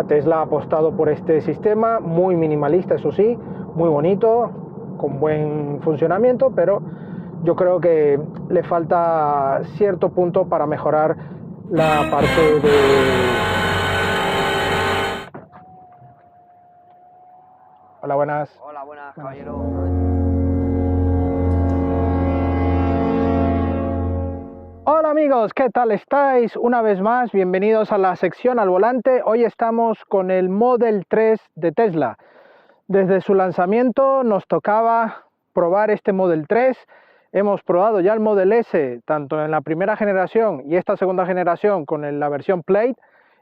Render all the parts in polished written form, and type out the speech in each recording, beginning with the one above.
Tesla ha apostado por este sistema, muy minimalista, eso sí, muy bonito, con buen funcionamiento, pero yo creo que le falta cierto punto para mejorar la parte de... Hola, buenas. Hola, buenas, caballero. Hola amigos, ¿qué tal estáis? Una vez más, bienvenidos a la sección al volante. Hoy estamos con el Model 3 de Tesla. Desde su lanzamiento nos tocaba probar este Model 3. Hemos probado ya el Model S, tanto en la primera generación y esta segunda generación con la versión Plaid.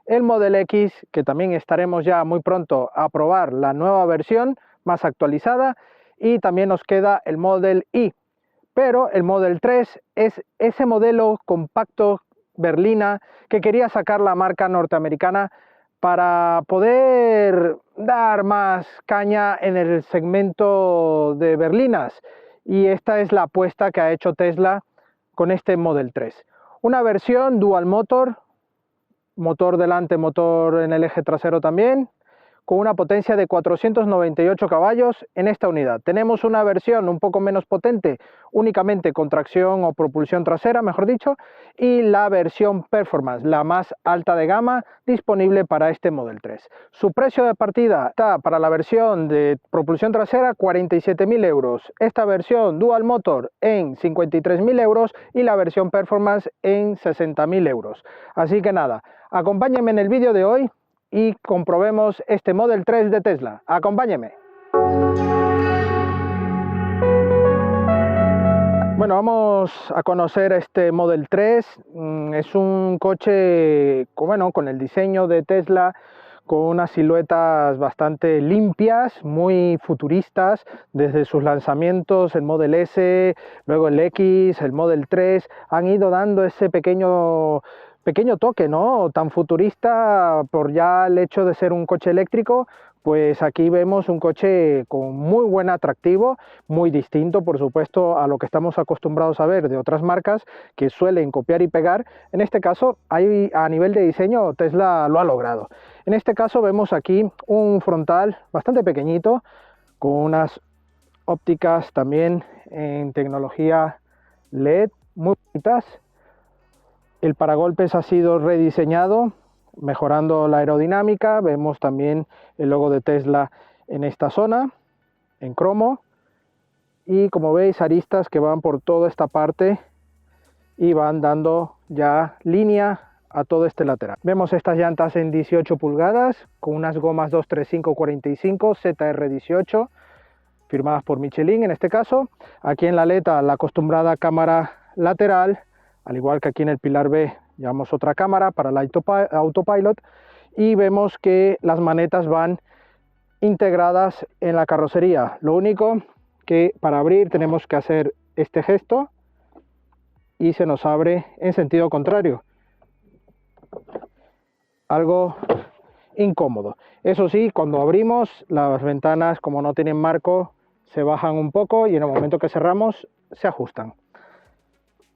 El Model X, que también estaremos ya muy pronto a probar la nueva versión más actualizada. Y también nos queda el Model Y. Pero el Model 3 es ese modelo compacto berlina que quería sacar la marca norteamericana para poder dar más caña en el segmento de berlinas. Y esta es la apuesta que ha hecho Tesla con este Model 3. Una versión dual motor delante, motor en el eje trasero también, con una potencia de 498 caballos en esta unidad. Tenemos una versión un poco menos potente, únicamente con tracción o propulsión trasera, mejor dicho, y la versión Performance, la más alta de gama, disponible para este Model 3. Su precio de partida está para la versión de propulsión trasera 47.000 euros, esta versión Dual Motor en 53.000 euros y la versión Performance en 60.000 euros. Así que nada, acompáñenme en el vídeo de hoy y comprobemos este Model 3 de Tesla. Acompáñeme. Bueno, vamos a conocer este Model 3. Es un coche con el diseño de Tesla, con unas siluetas bastante limpias, muy futuristas, desde sus lanzamientos, el Model S, luego el X, el Model 3, han ido dando ese pequeño toque, ¿no? Tan futurista por ya el hecho de ser un coche eléctrico. Pues aquí vemos un coche con muy buen atractivo, muy distinto por supuesto a lo que estamos acostumbrados a ver de otras marcas que suelen copiar y pegar. En este caso, a nivel de diseño, Tesla lo ha logrado. En este caso vemos aquí un frontal bastante pequeñito, con unas ópticas también en tecnología LED muy bonitas. El paragolpes ha sido rediseñado, mejorando la aerodinámica. Vemos también el logo de Tesla en esta zona, en cromo. Y como veis, aristas que van por toda esta parte y van dando ya línea a todo este lateral. Vemos estas llantas en 18 pulgadas, con unas gomas 235-45 ZR18, firmadas por Michelin en este caso. Aquí en la aleta, la acostumbrada cámara lateral, al igual que aquí en el pilar B, llevamos otra cámara para el autopilot, y vemos que las manetas van integradas en la carrocería. Lo único que para abrir tenemos que hacer este gesto y se nos abre en sentido contrario. Algo incómodo. Eso sí, cuando abrimos, las ventanas, como no tienen marco, se bajan un poco y en el momento que cerramos se ajustan.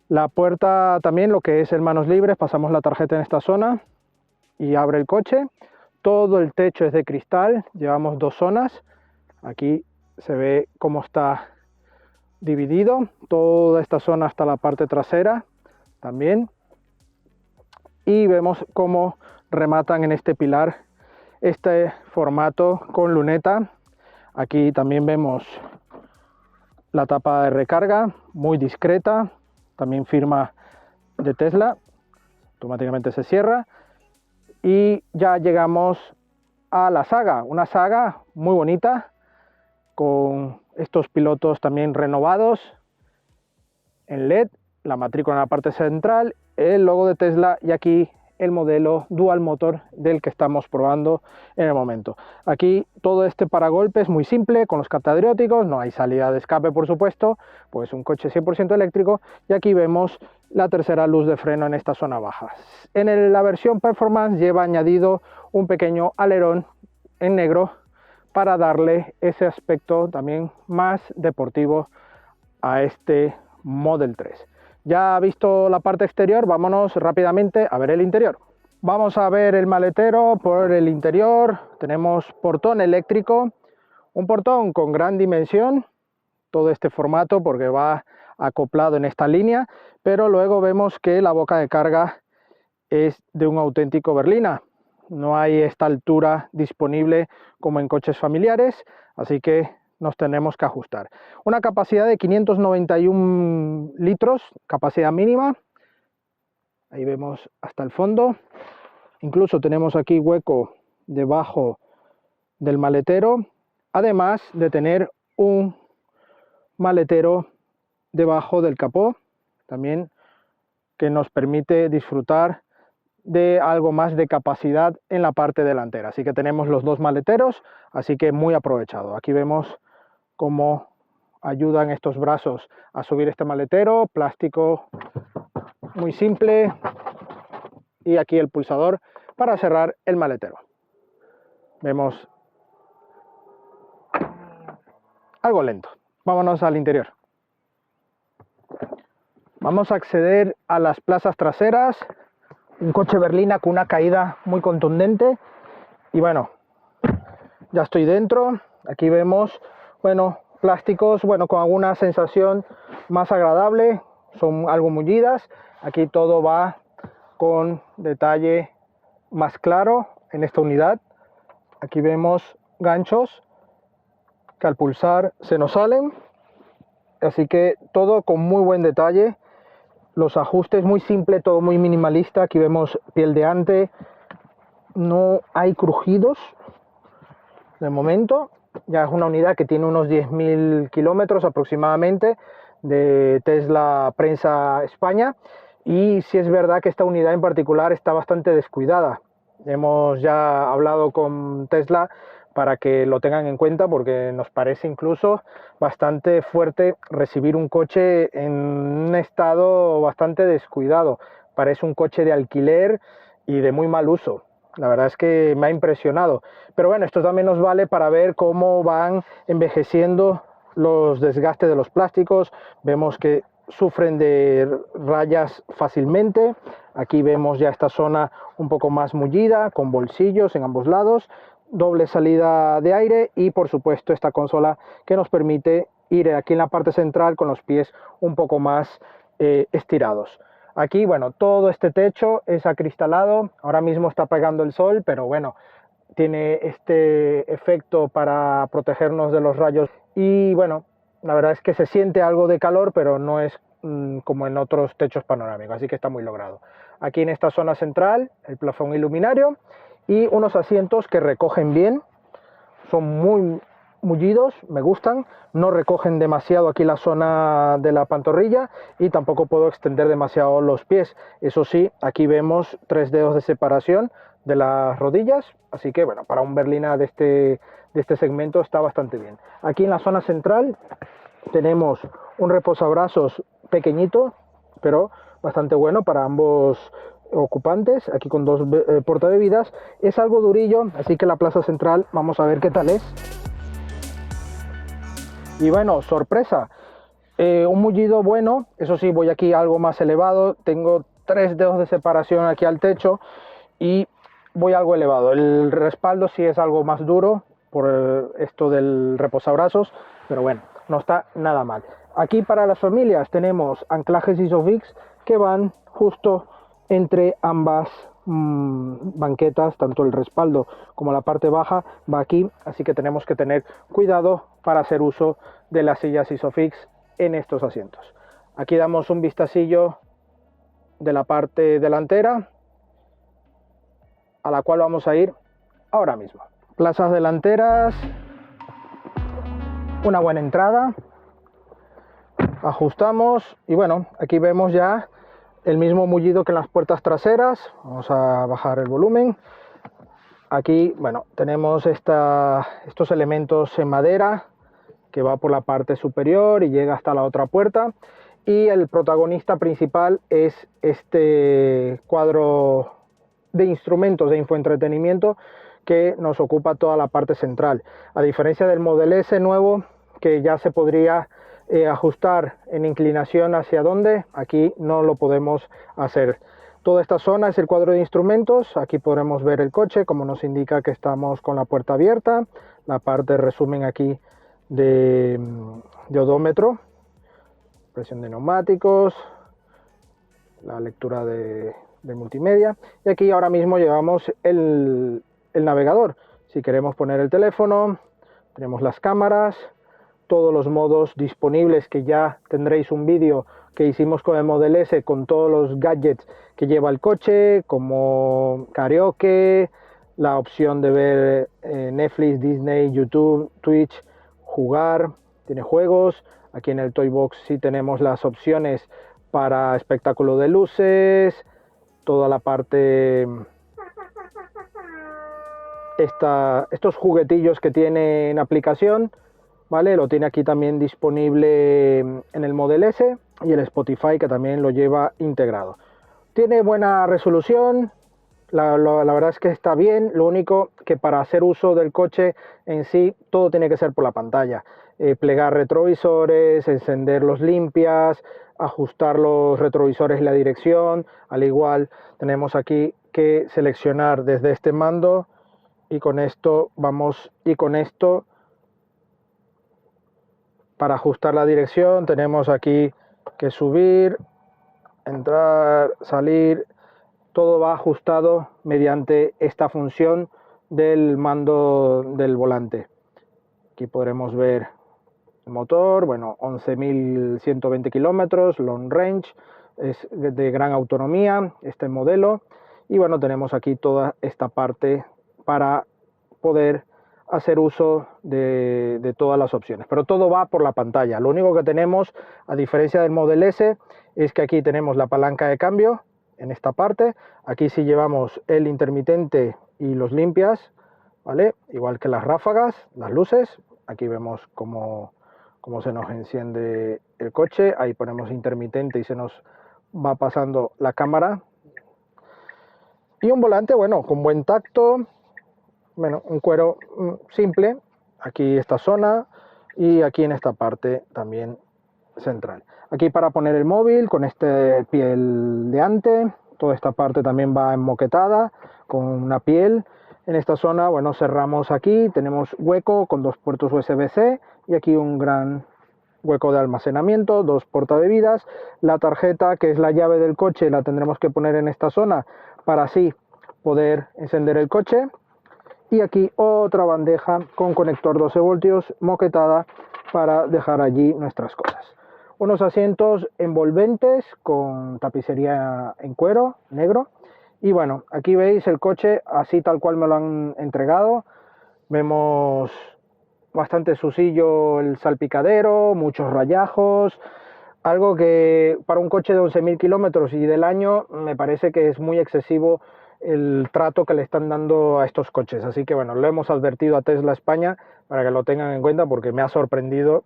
La puerta también, lo que es el manos libres, pasamos la tarjeta en esta zona y abre el coche. Todo el techo es de cristal, llevamos dos zonas. Aquí se ve cómo está dividido, toda esta zona hasta la parte trasera también. Y vemos cómo rematan en este pilar este formato con luneta. Aquí también vemos la tapa de recarga, muy discreta. También firma de Tesla, automáticamente se cierra y ya llegamos a la Saga, una Saga muy bonita con estos pilotos también renovados en LED, la matrícula en la parte central, el logo de Tesla y aquí el modelo Dual Motor del que estamos probando en el momento. Aquí todo este paragolpes muy simple con los catadióticos, no hay salida de escape por supuesto, pues un coche 100% eléctrico, y aquí vemos la tercera luz de freno en esta zona baja. En la versión Performance lleva añadido un pequeño alerón en negro para darle ese aspecto también más deportivo a este Model 3. Ya visto la parte exterior, vámonos rápidamente a ver el interior. Vamos a ver el maletero por el interior. Tenemos portón eléctrico, un portón con gran dimensión, todo este formato porque va acoplado en esta línea, pero luego vemos que la boca de carga es de un auténtico berlina. No hay esta altura disponible como en coches familiares, así que nos tenemos que ajustar. Una capacidad de 591 litros, capacidad mínima. Ahí vemos hasta el fondo. Incluso tenemos aquí hueco debajo del maletero, además de tener un maletero debajo del capó, también que nos permite disfrutar de algo más de capacidad en la parte delantera. Así que tenemos los dos maleteros, así que muy aprovechado. Aquí vemos cómo ayudan estos brazos a subir este maletero, plástico muy simple, y aquí el pulsador para cerrar el maletero. Vemos algo lento. Vámonos al interior. Vamos a acceder a las plazas traseras. Un coche berlina con una caída muy contundente. Y bueno, ya estoy dentro. Aquí vemos, bueno, plásticos, bueno, con alguna sensación más agradable. Son algo mullidas. Aquí todo va con detalle más claro en esta unidad. Aquí vemos ganchos que al pulsar se nos salen, así que todo con muy buen detalle. Los ajustes muy simple, todo muy minimalista. Aquí vemos piel de ante, no hay crujidos de momento. Ya es una unidad que tiene unos 10.000 kilómetros aproximadamente, de Tesla Prensa España, y sí es verdad que esta unidad en particular está bastante descuidada. Hemos ya hablado con Tesla para que lo tengan en cuenta, porque nos parece incluso bastante fuerte recibir un coche en un estado bastante descuidado. Parece un coche de alquiler y de muy mal uso. La verdad es que me ha impresionado. Pero bueno, esto también nos vale para ver cómo van envejeciendo los desgastes de los plásticos. Vemos que sufren de rayas fácilmente. Aquí vemos ya esta zona un poco más mullida, con bolsillos en ambos lados, doble salida de aire y por supuesto esta consola que nos permite ir aquí en la parte central con los pies un poco más estirados. Aquí, bueno, todo este techo es acristalado. Ahora mismo está pegando el sol, pero bueno, tiene este efecto para protegernos de los rayos. Y bueno, la verdad es que se siente algo de calor, pero no es como en otros techos panorámicos, así que está muy logrado. Aquí en esta zona central, el plafón iluminario y unos asientos que recogen bien, son muy mullidos, me gustan, no recogen demasiado aquí la zona de la pantorrilla y tampoco puedo extender demasiado los pies. Eso sí, aquí vemos 3 dedos de separación de las rodillas, así que bueno, para un berlina de este segmento está bastante bien. Aquí en la zona central tenemos un reposabrazos pequeñito, pero bastante bueno para ambos ocupantes, aquí con 2 portabebidas. Es algo durillo, así que la plaza central vamos a ver qué tal es. Y bueno, sorpresa, un mullido bueno. Eso sí, voy aquí algo más elevado, tengo 3 dedos de separación aquí al techo y voy algo elevado. El respaldo sí es algo más duro por esto del reposabrazos, pero bueno, no está nada mal. Aquí para las familias tenemos anclajes Isofix que van justo entre ambas banquetas, tanto el respaldo como la parte baja va aquí, así que tenemos que tener cuidado para hacer uso de las sillas Isofix en estos asientos. Aquí damos un vistacillo de la parte delantera, a la cual vamos a ir ahora mismo. Plazas delanteras, una buena entrada, ajustamos y bueno, aquí vemos ya el mismo mullido que en las puertas traseras. Vamos a bajar el volumen. Aquí, bueno, tenemos estos elementos en madera que va por la parte superior y llega hasta la otra puerta. Y el protagonista principal es este cuadro de instrumentos de infoentretenimiento que nos ocupa toda la parte central. A diferencia del Model S nuevo, que ya se podría ajustar en inclinación hacia dónde, aquí no lo podemos hacer. Toda esta zona es el cuadro de instrumentos. Aquí podremos ver el coche, como nos indica que estamos con la puerta abierta. La parte de resumen aquí de odómetro, presión de neumáticos, la lectura de multimedia. Y aquí ahora mismo llevamos el navegador. Si queremos poner el teléfono, tenemos las cámaras, todos los modos disponibles, que ya tendréis un vídeo que hicimos con el Model S con todos los gadgets que lleva el coche, como karaoke, la opción de ver Netflix, Disney, YouTube, Twitch, jugar, tiene juegos. Aquí en el Toy Box sí tenemos las opciones para espectáculo de luces, toda la parte, estos juguetillos que tiene en aplicación, ¿vale? Lo tiene aquí también disponible en el Model S, y el Spotify, que también lo lleva integrado. Tiene buena resolución, la verdad es que está bien. Lo único que para hacer uso del coche en sí, todo tiene que ser por la pantalla. Plegar retrovisores, encender los limpias, ajustar los retrovisores y la dirección. Al igual tenemos aquí que seleccionar desde este mando, y con esto para ajustar la dirección tenemos aquí que subir, entrar, salir. Todo va ajustado mediante esta función del mando del volante. Aquí podremos ver el motor, bueno, 11.120 kilómetros, long range, es de gran autonomía este modelo. Y bueno, tenemos aquí toda esta parte para poder hacer uso de todas las opciones, pero todo va por la pantalla. Lo único que tenemos, a diferencia del Model S, es que aquí tenemos la palanca de cambio en esta parte. Aquí sí llevamos el intermitente y los limpias, ¿vale? Igual que las ráfagas, las luces. Aquí vemos cómo se nos enciende el coche. Ahí ponemos intermitente y se nos va pasando la cámara. Y un volante, bueno, con buen tacto. Bueno, un cuero simple. Aquí esta zona, y aquí en esta parte también central. Aquí para poner el móvil con este piel de ante. Toda esta parte también va enmoquetada con una piel. En esta zona, bueno, cerramos aquí, tenemos hueco con 2 puertos USB-C, y aquí un gran hueco de almacenamiento, 2 portabebidas. La tarjeta, que es la llave del coche, la tendremos que poner en esta zona para así poder encender el coche. Y aquí otra bandeja con conector 12 voltios moquetada para dejar allí nuestras cosas. Unos asientos envolventes con tapicería en cuero negro. Y bueno, aquí veis el coche así tal cual me lo han entregado. Vemos bastante sucillo el salpicadero, muchos rayajos, algo que para un coche de 11.000 kilómetros y del año me parece que es muy excesivo el trato que le están dando a estos coches. Así que bueno, lo hemos advertido a Tesla España para que lo tengan en cuenta, porque me ha sorprendido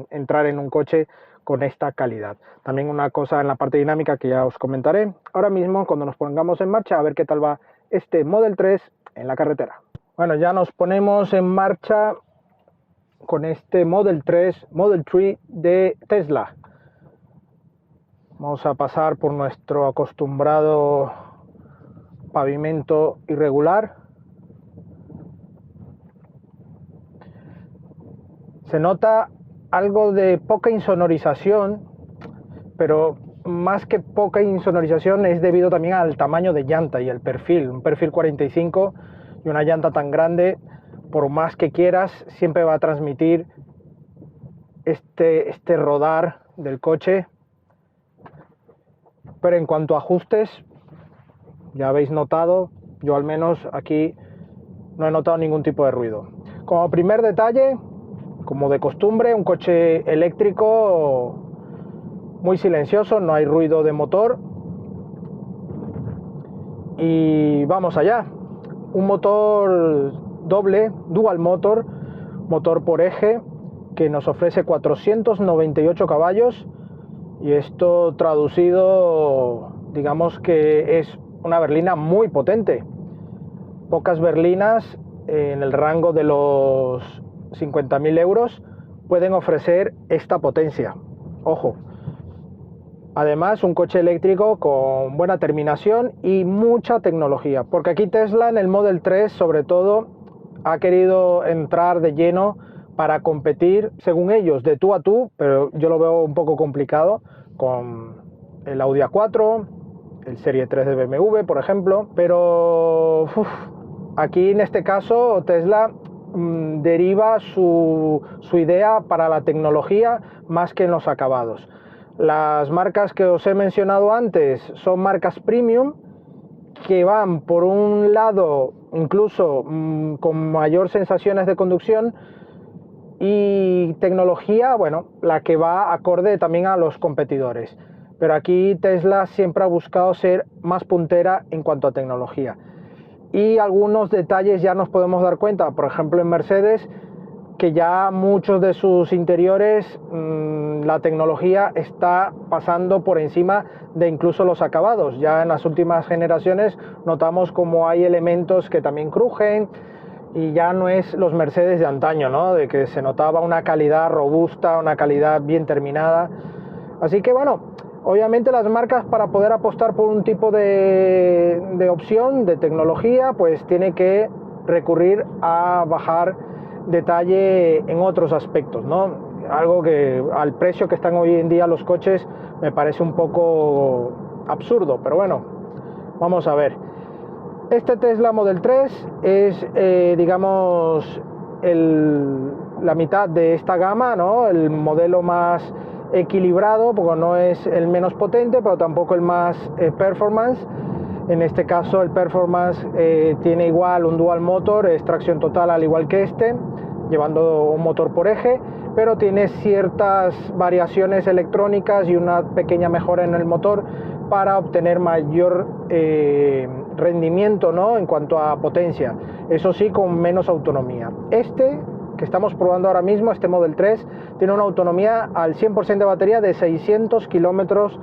entrar en un coche con esta calidad. También una cosa en la parte dinámica que ya os comentaré ahora mismo cuando nos pongamos en marcha, a ver qué tal va este Model 3 en la carretera. Bueno, ya nos ponemos en marcha con este Model 3 de Tesla. Vamos a pasar por nuestro acostumbrado pavimento irregular. Se nota algo de poca insonorización, pero más que poca insonorización es debido también al tamaño de llanta y el perfil. Un perfil 45 y una llanta tan grande, por más que quieras, siempre va a transmitir este rodar del coche. Pero en cuanto a ajustes, ya habéis notado, yo al menos aquí no he notado ningún tipo de ruido. Como primer detalle, como de costumbre, un coche eléctrico muy silencioso, no hay ruido de motor. Y vamos allá. Un motor doble, dual motor, motor por eje, que nos ofrece 498 caballos. Y esto traducido, digamos que es una berlina muy potente. Pocas berlinas en el rango de los 50.000 euros pueden ofrecer esta potencia. Ojo, Además, un coche eléctrico con buena terminación y mucha tecnología, porque aquí Tesla en el Model 3 sobre todo ha querido entrar de lleno para competir, según ellos, de tú a tú, pero yo lo veo un poco complicado con el Audi A4, el Serie 3 de BMW, por ejemplo, pero aquí en este caso Tesla deriva su idea para la tecnología más que en los acabados. Las marcas que os he mencionado antes son marcas premium que van por un lado incluso con mayor sensaciones de conducción y tecnología, bueno, la que va acorde también a los competidores. Pero aquí Tesla siempre ha buscado ser más puntera en cuanto a tecnología. Y algunos detalles ya nos podemos dar cuenta, por ejemplo en Mercedes, que ya muchos de sus interiores la tecnología está pasando por encima de incluso los acabados. Ya en las últimas generaciones notamos como hay elementos que también crujen y ya no es los Mercedes de antaño, ¿no? De que se notaba una calidad robusta, una calidad bien terminada. Así que bueno, obviamente las marcas para poder apostar por un tipo de opción, de tecnología, pues tiene que recurrir a bajar detalle en otros aspectos, ¿no? Algo que al precio que están hoy en día los coches me parece un poco absurdo, pero bueno, vamos a ver. Este Tesla Model 3 es, digamos, la mitad de esta gama, ¿no? El modelo más equilibrado, porque no es el menos potente, pero tampoco el más performance. En este caso el performance tiene igual un dual motor, es tracción total al igual que este, llevando un motor por eje, pero tiene ciertas variaciones electrónicas y una pequeña mejora en el motor para obtener mayor rendimiento, ¿no? En cuanto a potencia, eso sí, con menos autonomía. Este que estamos probando ahora mismo, este Model 3, tiene una autonomía al 100% de batería de 600 kilómetros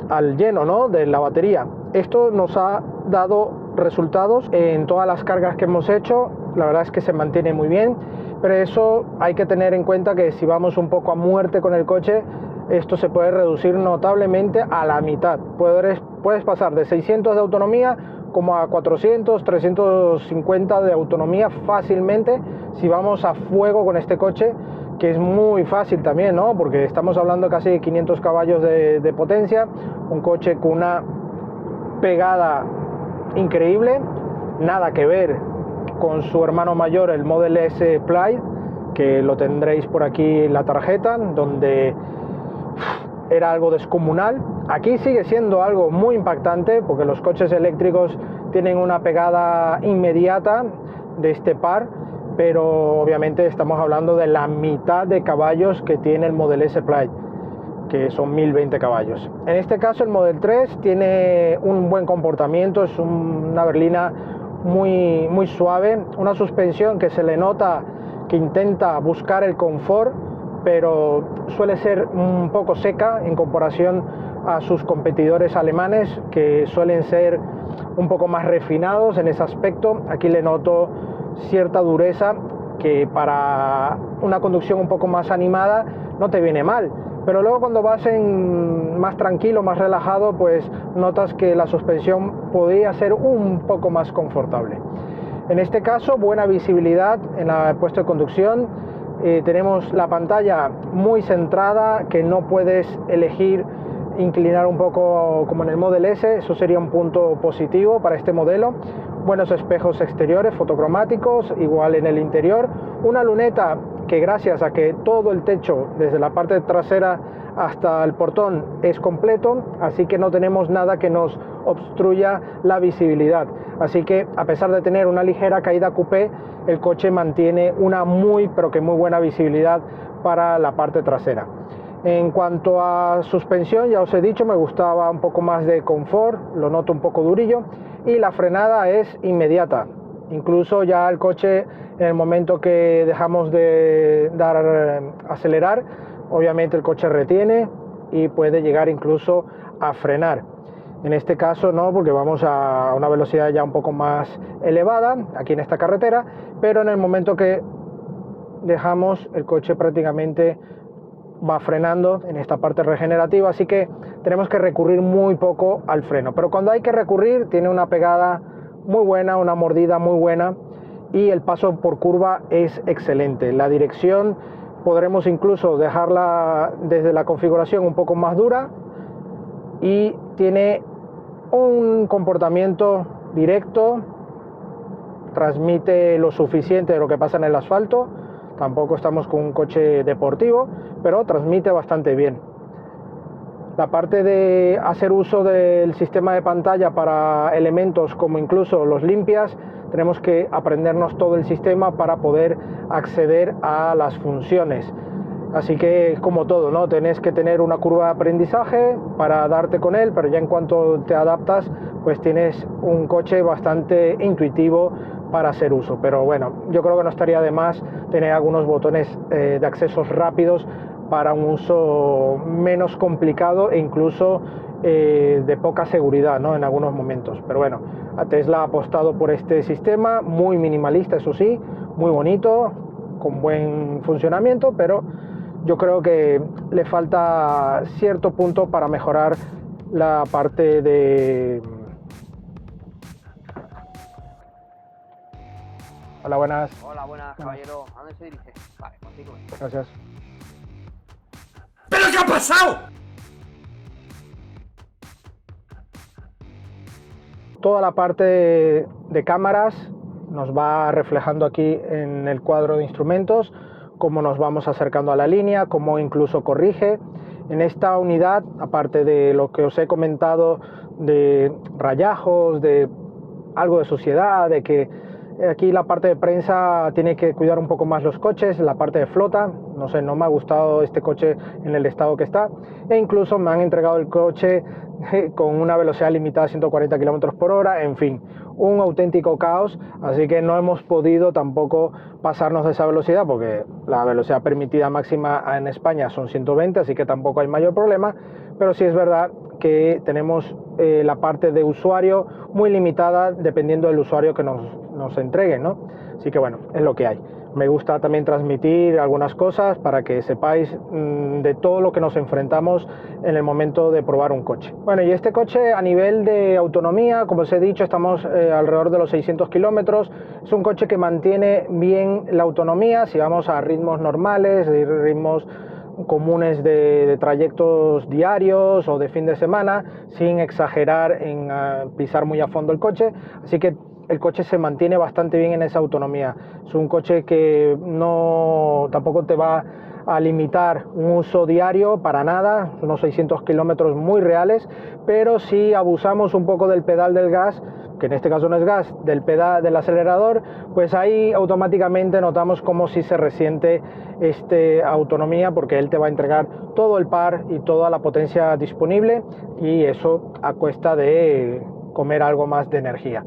al lleno, ¿no? De la batería. Esto nos ha dado resultados en todas las cargas que hemos hecho. La verdad es que se mantiene muy bien, pero eso hay que tener en cuenta que si vamos un poco a muerte con el coche, esto se puede reducir notablemente a la mitad. Puedes pasar de 600 de autonomía como a 400, 350 de autonomía fácilmente si vamos a fuego con este coche, que es muy fácil también, ¿no? Porque estamos hablando casi de 500 caballos de potencia, un coche con una pegada increíble, nada que ver con su hermano mayor, el Model S Plaid, que lo tendréis por aquí en la tarjeta, donde era algo descomunal. Aquí sigue siendo algo muy impactante porque los coches eléctricos tienen una pegada inmediata de este par, pero obviamente estamos hablando de la mitad de caballos que tiene el Model S Plaid, que son 1020 caballos. En este caso el Model 3 tiene un buen comportamiento, es una berlina muy suave, una suspensión que se le nota que intenta buscar el confort, pero suele ser un poco seca en comparación a sus competidores alemanes, que suelen ser un poco más refinados en ese aspecto. Aquí le noto cierta dureza que para una conducción un poco más animada no te viene mal, pero luego cuando vas más tranquilo, más relajado, pues notas que la suspensión podría ser un poco más confortable. En este caso, buena visibilidad en el puesto de conducción. Tenemos la pantalla muy centrada, que no puedes elegir inclinar un poco como en el Model S, eso sería un punto positivo para este modelo. Buenos espejos exteriores fotocromáticos, igual en el interior. Una luneta que, gracias a que todo el techo desde la parte trasera hasta el portón es completo, así que no tenemos nada que nos obstruya la visibilidad. Así que, a pesar de tener una ligera caída coupé, el coche mantiene una pero que muy buena visibilidad para la parte trasera. En cuanto a suspensión, ya os he dicho, me gustaba un poco más de confort, lo noto un poco durillo, y la frenada es inmediata. Incluso ya el coche, en el momento que dejamos de acelerar, obviamente el coche retiene y puede llegar incluso a frenar. En este caso no, porque vamos a una velocidad ya un poco más elevada aquí en esta carretera, pero en el momento que dejamos, el coche prácticamente va frenando en esta parte regenerativa, así que tenemos que recurrir muy poco al freno, pero cuando hay que recurrir tiene una pegada muy buena, una mordida muy buena, y el paso por curva es excelente. La dirección podremos incluso dejarla desde la configuración un poco más dura, y tiene un comportamiento directo, transmite lo suficiente de lo que pasa en el asfalto. Tampoco estamos con un coche deportivo, pero transmite bastante bien. La parte de hacer uso del sistema de pantalla para elementos como incluso los limpias, tenemos que aprendernos todo el sistema para poder acceder a las funciones. Así que es como todo, ¿no? Tenés que tener una curva de aprendizaje para darte con él, pero ya en cuanto te adaptas, pues tienes un coche bastante intuitivo para hacer uso. Pero bueno, yo creo que no estaría de más tener algunos botones de accesos rápidos para un uso menos complicado e incluso de poca seguridad, ¿no? En algunos momentos. Pero bueno, a Tesla ha apostado por este sistema, muy minimalista, eso sí, muy bonito, con buen funcionamiento, pero yo creo que le falta cierto punto para mejorar la parte de... Hola, buenas. Hola, buenas, caballero. ¿A dónde se dirige? Vale, continúe. Gracias. ¿Pero qué ha pasado? Toda la parte de cámaras nos va reflejando aquí en el cuadro de instrumentos, cómo nos vamos acercando a la línea, cómo incluso corrige. En esta unidad, aparte de lo que os he comentado de rayajos, de algo de suciedad, de que aquí la parte de prensa tiene que cuidar un poco más los coches, la parte de flota, no sé, no me ha gustado este coche en el estado que está, e incluso me han entregado el coche con una velocidad limitada a 140 km por hora, en fin, un auténtico caos, así que no hemos podido tampoco pasarnos de esa velocidad, porque la velocidad permitida máxima en España son 120, así que tampoco hay mayor problema, pero sí es verdad que tenemos la parte de usuario muy limitada dependiendo del usuario que nos entregue, ¿no? Así que bueno, es lo que hay. Me gusta también transmitir algunas cosas para que sepáis de todo lo que nos enfrentamos en el momento de probar un coche. Bueno, y este coche a nivel de autonomía, como os he dicho, estamos alrededor de los 600 kilómetros. Es un coche que mantiene bien la autonomía si vamos a ritmos normales, ritmos comunes de trayectos diarios o de fin de semana, sin exagerar en pisar muy a fondo el coche. Así que el coche se mantiene bastante bien en esa autonomía. Es un coche que tampoco te va a limitar un uso diario para nada, unos 600 kilómetros muy reales, pero si abusamos un poco del pedal del gas, que en este caso no es gas, del pedal del acelerador, pues ahí automáticamente notamos como si se resiente autonomía, porque él te va a entregar todo el par y toda la potencia disponible, y eso a cuesta de comer algo más de energía.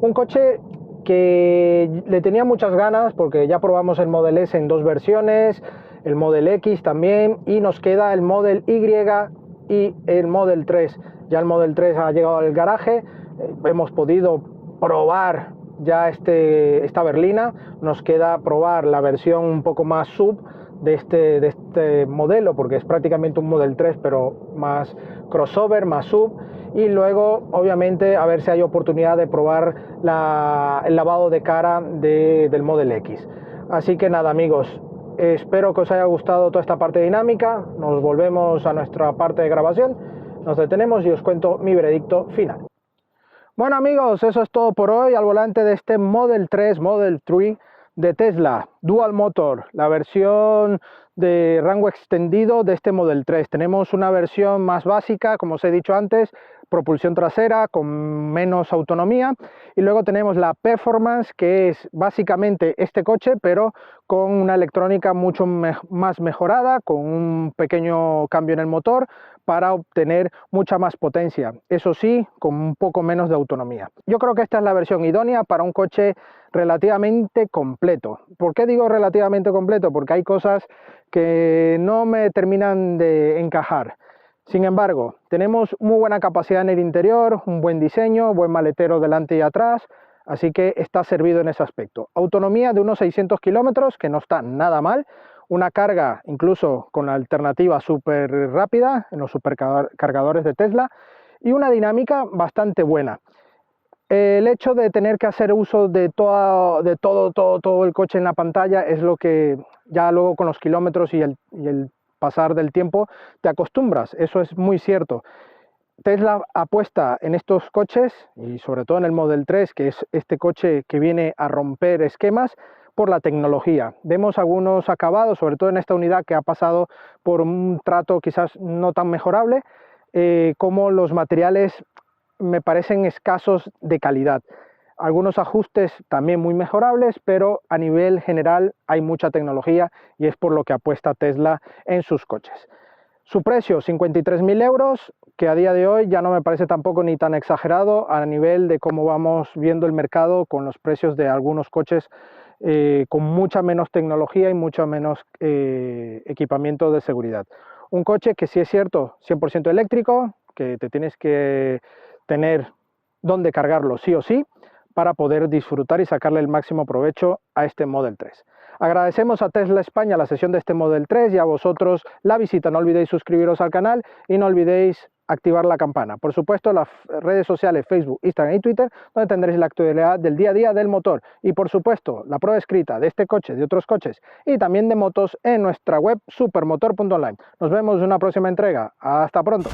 Un coche que le tenía muchas ganas porque ya probamos el Model S en dos versiones, el Model X también, y nos queda el Model Y y el Model 3. Ya el Model 3 ha llegado al garaje, hemos podido probar ya esta berlina, nos queda probar la versión un poco más sub de este modelo, porque es prácticamente un Model 3 pero más crossover, más sub, y luego obviamente a ver si hay oportunidad de probar el lavado de cara del Model X. Así que nada, amigos, espero que os haya gustado toda esta parte dinámica. Nos volvemos a nuestra parte de grabación, nos detenemos y os cuento mi veredicto final. Bueno, amigos, eso es todo por hoy al volante de este Model 3 de Tesla Dual Motor, la versión de rango extendido de este Model 3. Tenemos una versión más básica, como os he dicho antes, propulsión trasera con menos autonomía, y luego tenemos la Performance, que es básicamente este coche pero con una electrónica mucho más mejorada, con un pequeño cambio en el motor para obtener mucha más potencia, eso sí, con un poco menos de autonomía. Yo creo que esta es la versión idónea para un coche relativamente completo. ¿Por qué digo relativamente completo? Porque hay cosas que no me terminan de encajar. Sin embargo, tenemos muy buena capacidad en el interior, un buen diseño, buen maletero delante y atrás, así que está servido en ese aspecto. Autonomía de unos 600 kilómetros, que no está nada mal. una carga incluso con alternativa súper rápida en los supercargadores de Tesla y una dinámica bastante buena. El hecho de tener que hacer uso de todo el coche en la pantalla es lo que ya luego con los kilómetros y el pasar del tiempo te acostumbras, eso es muy cierto. Tesla apuesta en estos coches, y sobre todo en el Model 3, que es este coche que viene a romper esquemas, por la tecnología. Vemos algunos acabados, sobre todo en esta unidad que ha pasado por un trato quizás no tan mejorable, como los materiales me parecen escasos de calidad. Algunos ajustes también muy mejorables, pero a nivel general hay mucha tecnología y es por lo que apuesta Tesla en sus coches. Su precio, 53.000 euros, que a día de hoy ya no me parece tampoco ni tan exagerado a nivel de cómo vamos viendo el mercado con los precios de algunos coches con mucha menos tecnología y mucho menos equipamiento de seguridad. Un coche que sí es cierto, 100% eléctrico, que te tienes que tener dónde cargarlo sí o sí para poder disfrutar y sacarle el máximo provecho a este Model 3. Agradecemos a Tesla España la sesión de este Model 3 y a vosotros la visita. No olvidéis suscribiros al canal y no olvidéis activar la campana. Por supuesto, las redes sociales Facebook, Instagram y Twitter, donde tendréis la actualidad del día a día del motor. Y por supuesto, la prueba escrita de este coche, de otros coches y también de motos en nuestra web supermotor.online. Nos vemos en una próxima entrega. Hasta pronto.